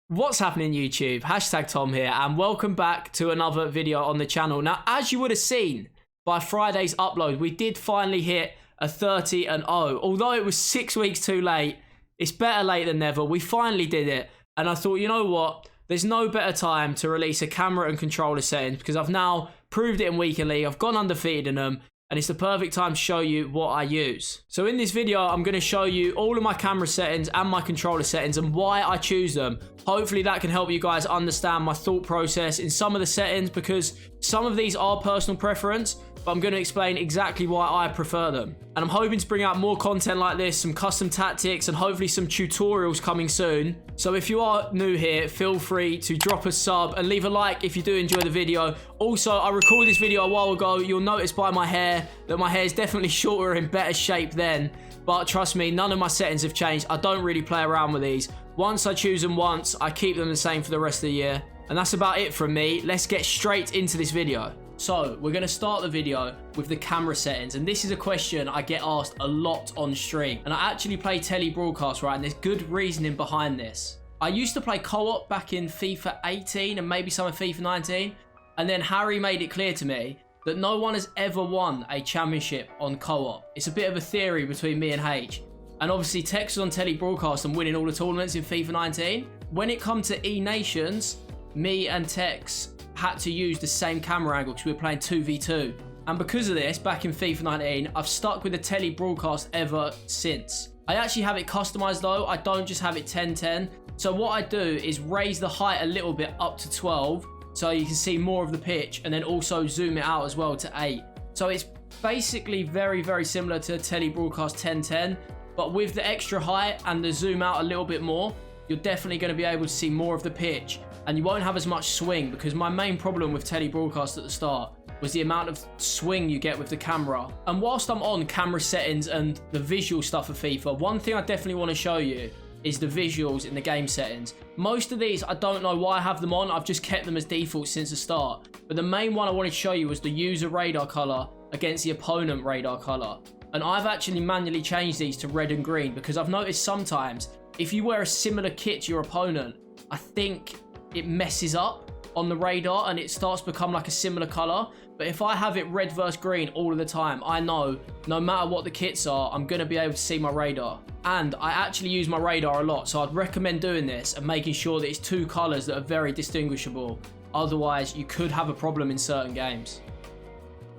What's happening YouTube? Hashtag Tom here and welcome back to another video on the channel. Now, as you would have seen by Friday's upload, we did finally hit a 30-0. Although it was 6 weeks too late, it's better late than never. We finally did it. And I thought, you know what? There's no better time to release a camera and controller settings because I've now proved it in Weekend League. I've gone undefeated in them. And it's the perfect time to show you what I use. So in this video, I'm going to show you all of my camera settings and my controller settings and why I choose them. Hopefully that can help you guys understand my thought process in some of the settings because some of these are personal preference, but I'm going to explain exactly why I prefer them. And I'm hoping to bring out more content like this, some custom tactics and hopefully some tutorials coming soon. So if you are new here, feel free to drop a sub and leave a like if you do enjoy the video. Also, I recorded this video a while ago. You'll notice by my hair that my hair is definitely shorter and in better shape then. But trust me, none of my settings have changed. I don't really play around with these. Once I choose them once, I keep them the same for the rest of the year. And that's about it from me. Let's get straight into this video. So, we're going to start the video with the camera settings. And this is a question I get asked a lot on stream. And I actually play tele broadcast, right? And there's good reasoning behind this. I used to play co-op back in FIFA 18 and maybe some of FIFA 19. And then Harry made it clear to me that no one has ever won a championship on co-op. It's a bit of a theory between me and H. And obviously Tex was on tele broadcast and winning all the tournaments in FIFA 19. When it comes to E-Nations, me and Tex had to use the same camera angle because we were playing 2v2. And because of this, back in FIFA 19, I've stuck with the tele broadcast ever since. I actually have it customized though. I don't just have it 10-10. So what I do is raise the height a little bit up to 12 so you can see more of the pitch and then also zoom it out as well to 8. So it's basically very, very similar to tele broadcast 10-10, but with the extra height and the zoom out a little bit more, you're definitely going to be able to see more of the pitch and you won't have as much swing because my main problem with tele broadcast at the start was the amount of swing you get with the camera. And whilst I'm on camera settings and the visual stuff of FIFA, one thing I definitely want to show you is the visuals in the game settings. Most of these, I don't know why I have them on. I've just kept them as default since the start. But the main one I wanted to show you was the user radar color against the opponent radar color. And I've actually manually changed these to red and green because I've noticed sometimes if you wear a similar kit to your opponent, I think it messes up on the radar and it starts to become like a similar color. But if I have it red versus green all of the time, I know no matter what the kits are, I'm going to be able to see my radar. And I actually use my radar a lot, so I'd recommend doing this and making sure that it's two colors that are very distinguishable. Otherwise, you could have a problem in certain games.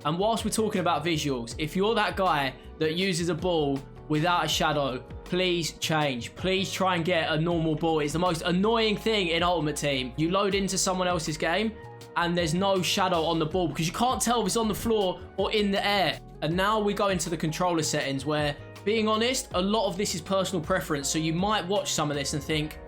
And whilst we're talking about visuals, if you're that guy that uses a ball without a shadow, please change. Please try and get a normal ball. It's the most annoying thing in Ultimate Team. You load into someone else's game and there's no shadow on the ball because you can't tell if it's on the floor or in the air. And now we go into the controller settings where, being honest, a lot of this is personal preference. So you might watch some of this and think,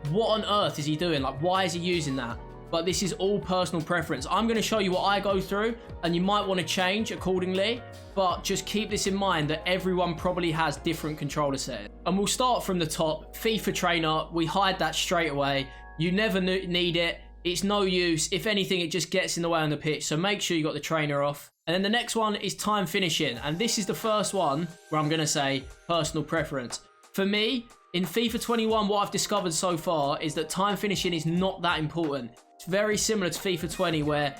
what on earth is he doing? Like, why is he using that? But this is all personal preference. I'm going to show you what I go through and you might want to change accordingly. But just keep this in mind that everyone probably has different controller settings. And we'll start from the top. Fifa Trainer, we hide that straight away. You never need it. It's no use. If anything, it just gets in the way on the pitch. So make sure you got the trainer off. And then the next one is time finishing. And this is the first one where I'm going to say personal preference. For me, in FIFA 21, what I've discovered so far is that time finishing is not that important. It's very similar to FIFA 20 where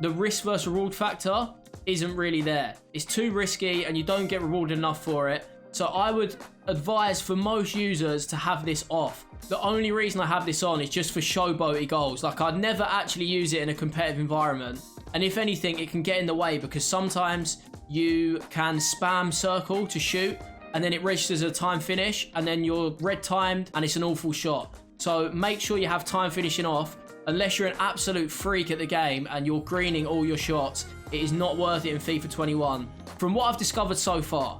the risk versus reward factor isn't really there. It's too risky and you don't get rewarded enough for it. So I would advise for most users to have this off. The only reason I have this on is just for showboaty goals. Like, I'd never actually use it in a competitive environment. And if anything, it can get in the way because sometimes you can spam circle to shoot and then it registers a time finish and then you're red timed and it's an awful shot. So make sure you have time finishing off. Unless you're an absolute freak at the game and you're greening all your shots, it is not worth it in FIFA 21. From what I've discovered so far,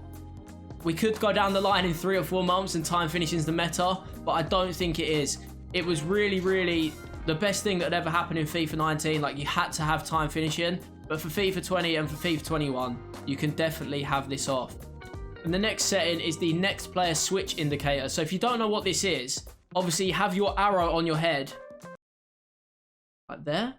we could go down the line in 3 or 4 months and time finishing is the meta, but I don't think it is. It was really, really the best thing that had ever happened in FIFA 19. Like, you had to have time finishing, but for FIFA 20 and for FIFA 21, you can definitely have this off. And the next setting is the next player switch indicator. So if you don't know what this is, obviously you have your arrow on your head. Like there.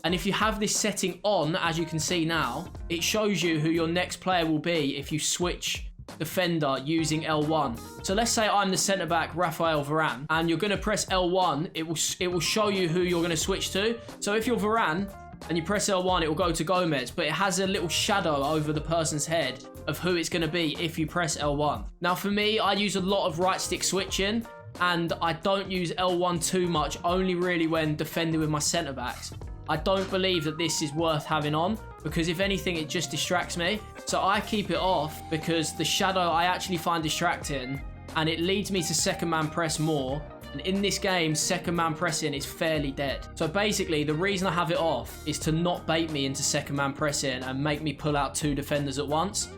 And if you have this setting on, as you can see now, it shows you who your next player will be if you switch defender using L1. So let's say I'm the centre back Raphael Varane, and you're going to press L1. It will show you who you're going to switch to. So if you're Varane and you press L1, it will go to Gomez, but it has a little shadow over the person's head of who it's going to be if you press L1. Now for me, I use a lot of right stick switching, and I don't use L1 too much, only really when defending with my centre backs. I don't believe that this is worth having on, because if anything, it just distracts me. So I keep it off because the shadow I actually find distracting, and it leads me to second man press more. And in this game, second man pressing is fairly dead. So basically, the reason I have it off is to not bait me into second man pressing and make me pull out 2 defenders at once.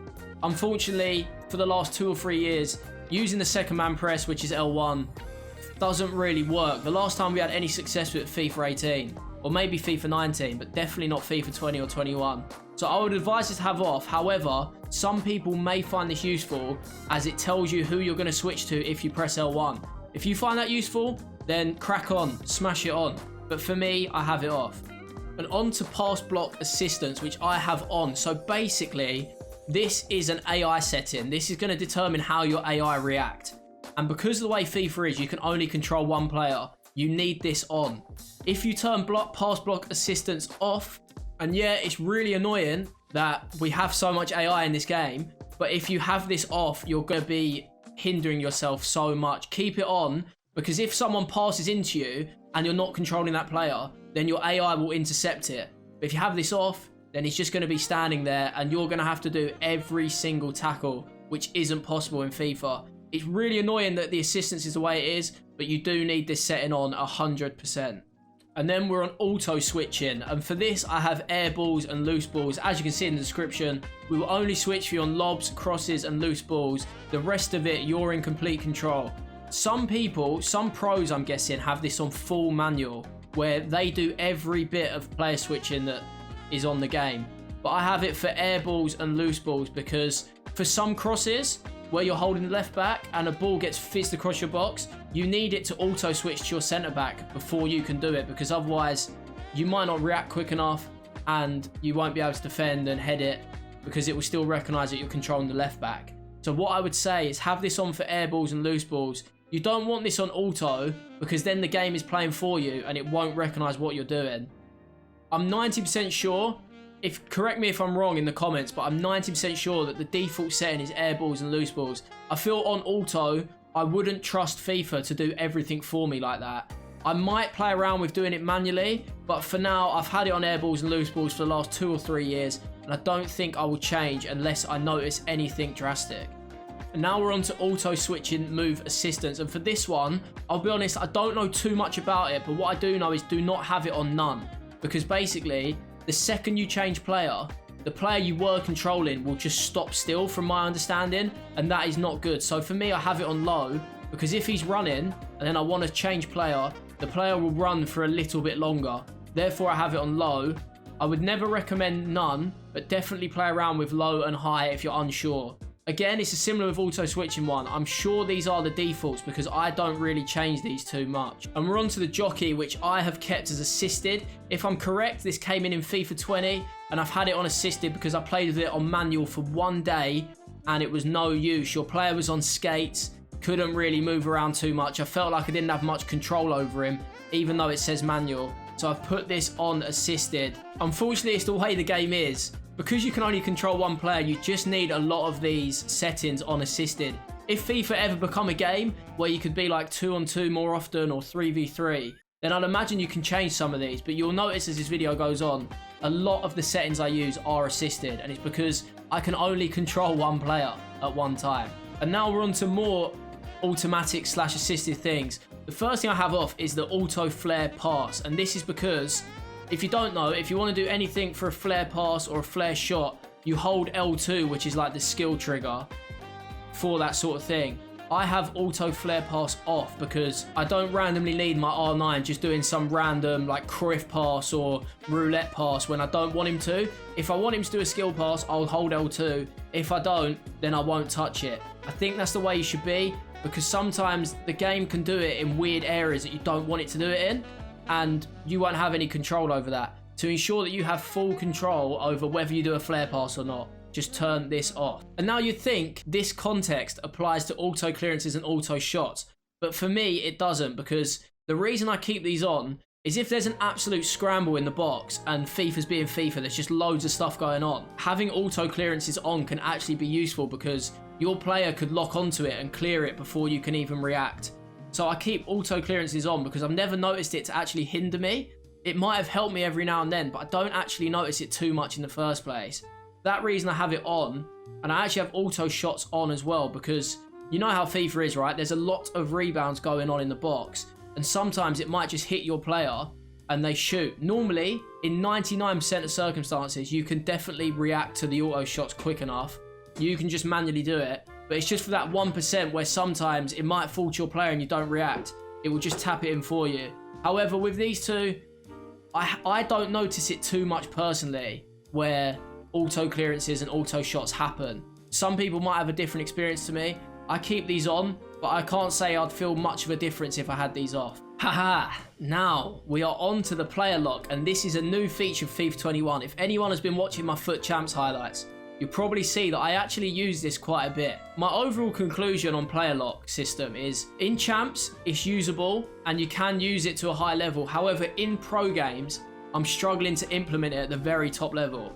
Unfortunately, for the last 2 or 3 years, using the second man press, which is L1, doesn't really work. The last time we had any success with FIFA 18, or maybe FIFA 19, but definitely not FIFA 20 or 21. So I would advise this to have off. However, some people may find this useful as it tells you who you're going to switch to if you press L1. If you find that useful, then crack on, smash it on. But for me, I have it off. And on to pass block assistance, which I have on. So basically, this is an AI setting. This is going to determine how your AI react. And because of the way FIFA is, you can only control one player. You need this on. If you turn pass block assistance off, and yeah, it's really annoying that we have so much AI in this game, but if you have this off, you're going to be hindering yourself so much. Keep it on, because if someone passes into you and you're not controlling that player, then your AI will intercept it. But if you have this off, then he's just going to be standing there and you're going to have to do every single tackle, which isn't possible in FIFA. It's really annoying that the assistance is the way it is, but you do need this setting on 100%. And then we're on auto switching, and for this I have air balls and loose balls. As you can see in the description, we will only switch for you on lobs, crosses and loose balls. The rest of it, you're in complete control. Some people, some pros I'm guessing, have this on full manual, where they do every bit of player switching that is on the game. But I have it for air balls and loose balls, because for some crosses, where you're holding the left back and a ball gets fizzed across your box, you need it to auto switch to your centre back before you can do it, because otherwise you might not react quick enough and you won't be able to defend and head it, because it will still recognise that you're controlling the left back. So what I would say is have this on for air balls and loose balls. You don't want this on auto, because then the game is playing for you and it won't recognise what you're doing. I'm 90% sure, correct me if I'm wrong in the comments, but I'm 90% sure that the default setting is air balls and loose balls. I feel on auto, I wouldn't trust FIFA to do everything for me like that. I might play around with doing it manually, but for now, I've had it on air balls and loose balls for the last 2 or 3 years, and I don't think I will change unless I notice anything drastic. And now we're on to auto switching move assistance, and for this one, I'll be honest, I don't know too much about it, but what I do know is do not have it on none, because basically, the second you change player, the player you were controlling will just stop still from my understanding, and that is not good. So for me, I have it on low, because if he's running and then I want to change player, the player will run for a little bit longer. Therefore, I have it on low. I would never recommend none, but definitely play around with low and high if you're unsure. Again, it's a similar with auto switching one. I'm sure these are the defaults because I don't really change these too much. And we're on to the jockey, which I have kept as assisted. If I'm correct, this came in FIFA 20 and I've had it on assisted because I played with it on manual for 1 day and it was no use. Your player was on skates, couldn't really move around too much. I felt like I didn't have much control over him, even though it says manual. So I've put this on assisted. Unfortunately, it's the way the game is. Because you can only control one player, you just need a lot of these settings on assisted. If FIFA ever become a game where you could be like 2-on-2 more often or 3v3, then I'd imagine you can change some of these. But you'll notice as this video goes on, a lot of the settings I use are assisted, and it's because I can only control one player at one time. And now we're on to more automatic / assisted things. The first thing I have off is the auto flare pass, and this is because if you don't know, if you want to do anything for a flare pass or a flare shot, you hold L2, which is like the skill trigger for that sort of thing. I have auto flare pass off because I don't randomly need my R9 just doing some random like Cruyff pass or roulette pass when I don't want him to. If I want him to do a skill pass, I'll hold L2. If I don't, then I won't touch it. I think that's the way you should be, because sometimes the game can do it in weird areas that you don't want it to do it in, and you won't have any control over that. To ensure that you have full control over whether you do a flare pass or not, just turn this off. And now you'd think this context applies to auto clearances and auto shots, but for me it doesn't, because the reason I keep these on is if there's an absolute scramble in the box and FIFA's being FIFA, there's just loads of stuff going on. Having auto clearances on can actually be useful because your player could lock onto it and clear it before you can even react. So I keep auto clearances on because I've never noticed it to actually hinder me. It might have helped me every now and then, but I don't actually notice it too much in the first place. For that reason I have it on, and I actually have auto shots on as well, because you know how FIFA is, right? There's a lot of rebounds going on in the box, and sometimes it might just hit your player and they shoot. Normally, in 99% of circumstances, you can definitely react to the auto shots quick enough. You can just manually do it, but it's just for that 1% where sometimes it might fall to your player and you don't react. It will just tap it in for you. However, with these two, I don't notice it too much personally where auto clearances and auto shots happen. Some people might have a different experience to me. I keep these on, but I can't say I'd feel much of a difference if I had these off. Haha, now we are on to the player lock, and this is a new feature of FIFA 21. If anyone has been watching my FUT Champs highlights, you'll probably see that I actually use this quite a bit. My overall conclusion on player lock system is, in Champs, it's usable and you can use it to a high level. However, in pro games, I'm struggling to implement it at the very top level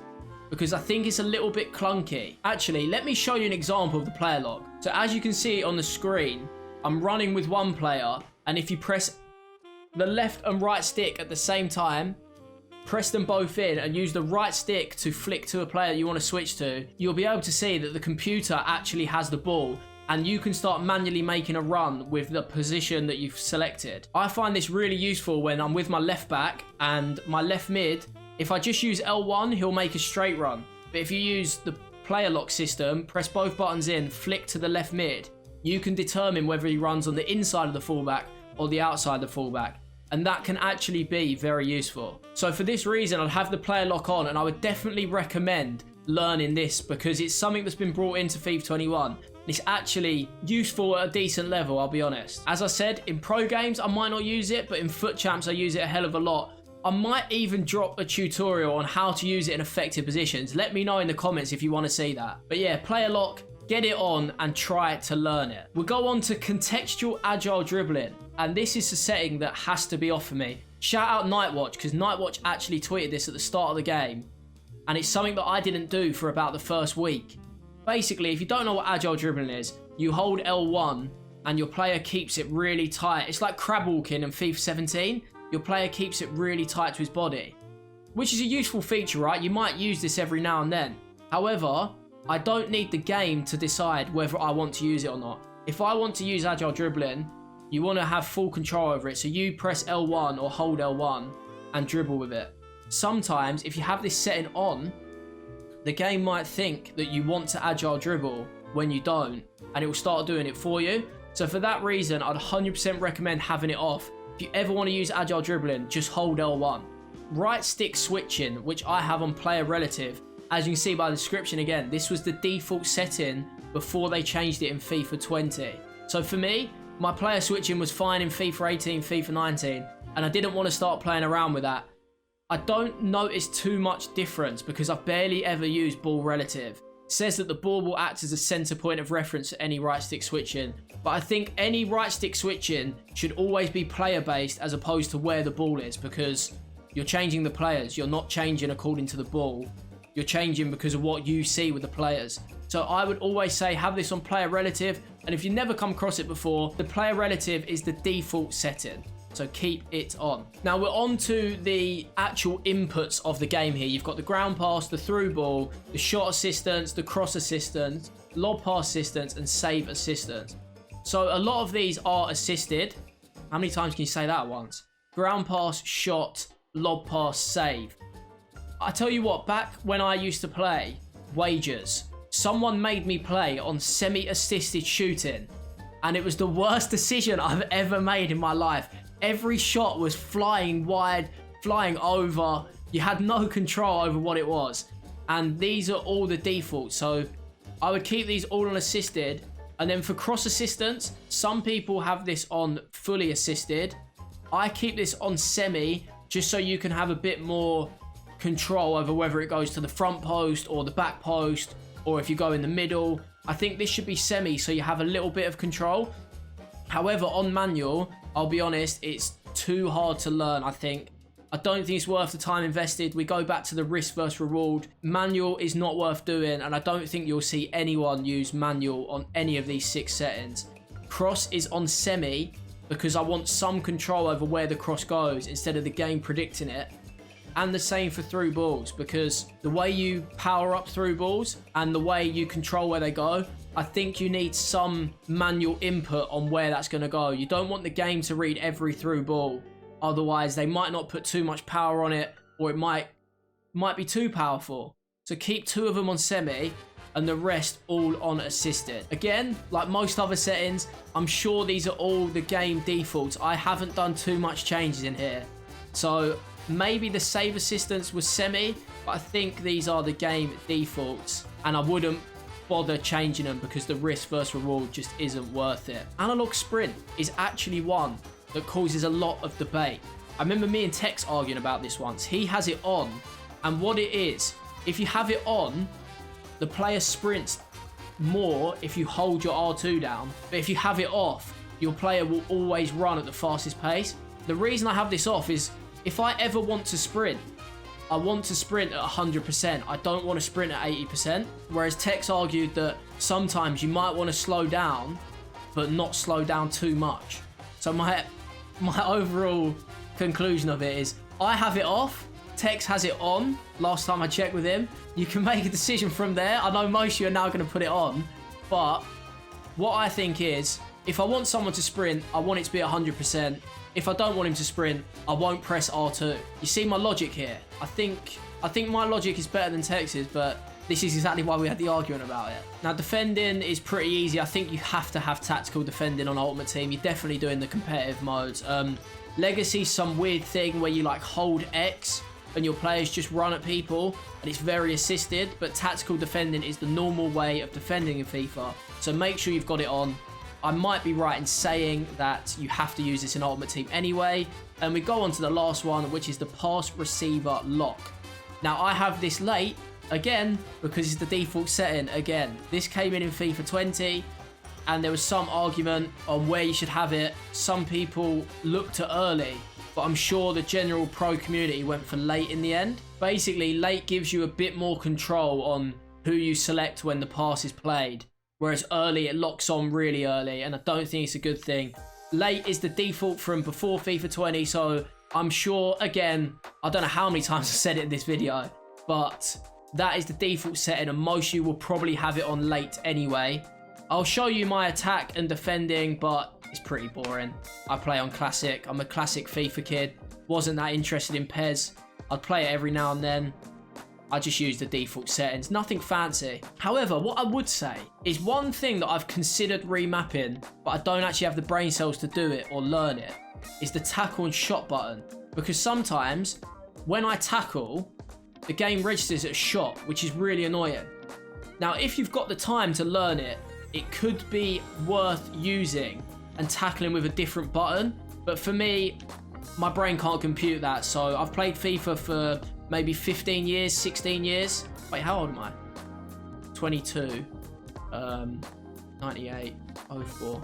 because I think it's a little bit clunky. Actually, let me show you an example of the player lock. So as you can see on the screen, I'm running with one player, and if you press the left and right stick at the same time, press them both in and use the right stick to flick to a player you want to switch to, you'll be able to see that the computer actually has the ball and you can start manually making a run with the position that you've selected. I find this really useful when I'm with my left back and my left mid. If I just use L1, he'll make a straight run. But if you use the player lock system, press both buttons in, flick to the left mid, you can determine whether he runs on the inside of the fullback or the outside of the fullback. And that can actually be very useful. So for this reason, I'd have the player lock on, and I would definitely recommend learning this because it's something that's been brought into FIFA 21. It's actually useful at a decent level, I'll be honest. As I said, in pro games, I might not use it, but in FUT Champs, I use it a hell of a lot. I might even drop a tutorial on how to use it in effective positions. Let me know in the comments if you want to see that. But yeah, player lock, get it on and try to learn it. We'll go on to contextual agile dribbling. And this is a setting that has to be off for me. Shout out Nightwatch, because Nightwatch actually tweeted this at the start of the game. And it's something that I didn't do for about the first week. Basically, if you don't know what agile dribbling is, you hold L1 and your player keeps it really tight. It's like crab walking in FIFA 17. Your player keeps it really tight to his body, which is a useful feature, right? You might use this every now and then. However, I don't need the game to decide whether I want to use it or not. If I want to use agile dribbling, you want to have full control over it. So you press L1 or hold L1 and dribble with it. Sometimes if you have this setting on, the game might think that you want to agile dribble when you don't, and it will start doing it for you. So for that reason, I'd 100% recommend having it off. If you ever want to use agile dribbling, just hold L1. Right stick switching, which I have on player relative. As you can see by the description again, this was the default setting before they changed it in FIFA 20. So for me, my player switching was fine in FIFA 18, FIFA 19, and I didn't want to start playing around with that. I don't notice too much difference because I've barely ever used ball relative. It says that the ball will act as a center point of reference for any right stick switching, but I think any right stick switching should always be player based as opposed to where the ball is, because you're changing the players. You're not changing according to the ball. You're changing because of what you see with the players. So I would always say have this on player relative, and if you've never come across it before, the player relative is the default setting. So keep it on. Now we're on to the actual inputs of the game here. You've got the ground pass, the through ball, the shot assistance, the cross assistance, lob pass assistance, and save assistance. So a lot of these are assisted. How many times can you say that at once? Ground pass, shot, lob pass, save. I tell you what, back when I used to play wagers, someone made me play on semi-assisted shooting, and it was the worst decision I've ever made in my life. Every shot was flying wide, flying over. You had no control over what it was. And these are all the defaults. So I would keep these all on assisted. And then for cross assistance, some people have this on fully assisted. I keep this on semi just so you can have a bit more control over whether it goes to the front post or the back post or if you go in the middle. I think this should be semi, so you have a little bit of control. However, on manual, I'll be honest, it's too hard to learn, I think. I don't think it's worth the time invested. We go back to the risk versus reward. Manual is not worth doing, and I don't think you'll see anyone use manual on any of these 6 settings. Cross is on semi because I want some control over where the cross goes instead of the game predicting it. And the same for through balls, because the way you power up through balls and the way you control where they go, I think you need some manual input on where that's going to go. You don't want the game to read every through ball. Otherwise, they might not put too much power on it, or it might be too powerful. So keep 2 of them on semi and the rest all on assisted. Again, like most other settings, I'm sure these are all the game defaults. I haven't done too much changes in here. So maybe the save assistance was semi, but I think these are the game defaults, and I wouldn't bother changing them because the risk versus reward just isn't worth it. Analog sprint is actually one that causes a lot of debate. I remember me and Tex arguing about this once. He has it on, and what it is, if you have it on, the player sprints more if you hold your R2 down, but if you have it off, your player will always run at the fastest pace. The reason I have this off is if I ever want to sprint, I want to sprint at 100%. I don't want to sprint at 80%. Whereas Tex argued that sometimes you might want to slow down, but not slow down too much. So my overall conclusion of it is I have it off, Tex has it on. Last time I checked with him, you can make a decision from there. I know most of you are now going to put it on, but what I think is if I want someone to sprint, I want it to be 100%. If I don't want him to sprint, I won't press R2. You see my logic here? I think my logic is better than Tex's, but this is exactly why we had the argument about it. Now, defending is pretty easy. I think you have to have tactical defending on Ultimate Team. You're definitely doing the competitive modes. Legacy's some weird thing where you like hold X and your players just run at people, and it's very assisted, but tactical defending is the normal way of defending in FIFA. So make sure you've got it on. I might be right in saying that you have to use this in Ultimate Team anyway. And we go on to the last one, which is the pass receiver lock. Now, I have this late, again, because it's the default setting. Again, this came in FIFA 20, and there was some argument on where you should have it. Some people looked at early, but I'm sure the general pro community went for late in the end. Basically, late gives you a bit more control on who you select when the pass is played. Whereas early, it locks on really early, and I don't think it's a good thing. Late is the default from before FIFA 20, so I'm sure, again, I don't know how many times I said it in this video, but that is the default setting, and most of you will probably have it on late anyway. I'll show you my attack and defending, but it's pretty boring. I play on Classic. I'm a Classic FIFA kid. Wasn't that interested in PES. I'd play it every now and then. I just use the default settings, nothing fancy. However, what I would say is one thing that I've considered remapping, but I don't actually have the brain cells to do it or learn it, is the tackle and shot button. Because sometimes when I tackle, the game registers as a shot, which is really annoying. Now, if you've got the time to learn it, it could be worth using and tackling with a different button. But for me, my brain can't compute that. So I've played FIFA for maybe 15 years, 16 years. Wait, how old am I? 22, 98, 04.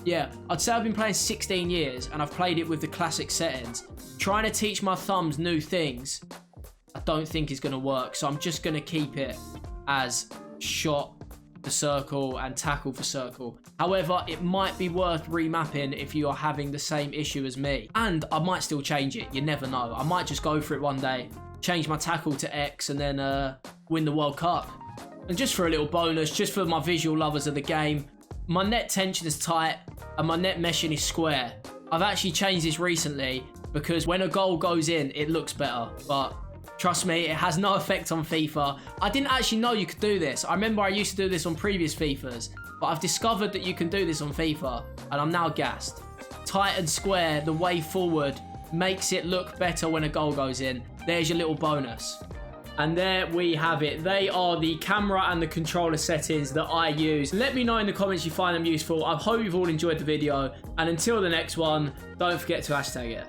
Yeah, I'd say I've been playing 16 years and I've played it with the classic settings. Trying to teach my thumbs new things, I don't think is going to work. So I'm just going to keep it as shot for circle and tackle for circle. However, it might be worth remapping if you are having the same issue as me. And I might still change it. You never know. I might just go for it one day, change my tackle to X, and then win the World Cup. And just for a little bonus, just for my visual lovers of the game, my net tension is tight and my net meshing is square. I've actually changed this recently because when a goal goes in, it looks better. But trust me, it has no effect on FIFA. I didn't actually know you could do this. I remember I used to do this on previous FIFAs, but I've discovered that you can do this on FIFA, and I'm now gassed. Tight and square, the way forward, makes it look better when a goal goes in. There's your little bonus. And there we have it. They are the camera and the controller settings that I use. Let me know in the comments you find them useful. I hope you've all enjoyed the video. And until the next one, don't forget to hashtag it.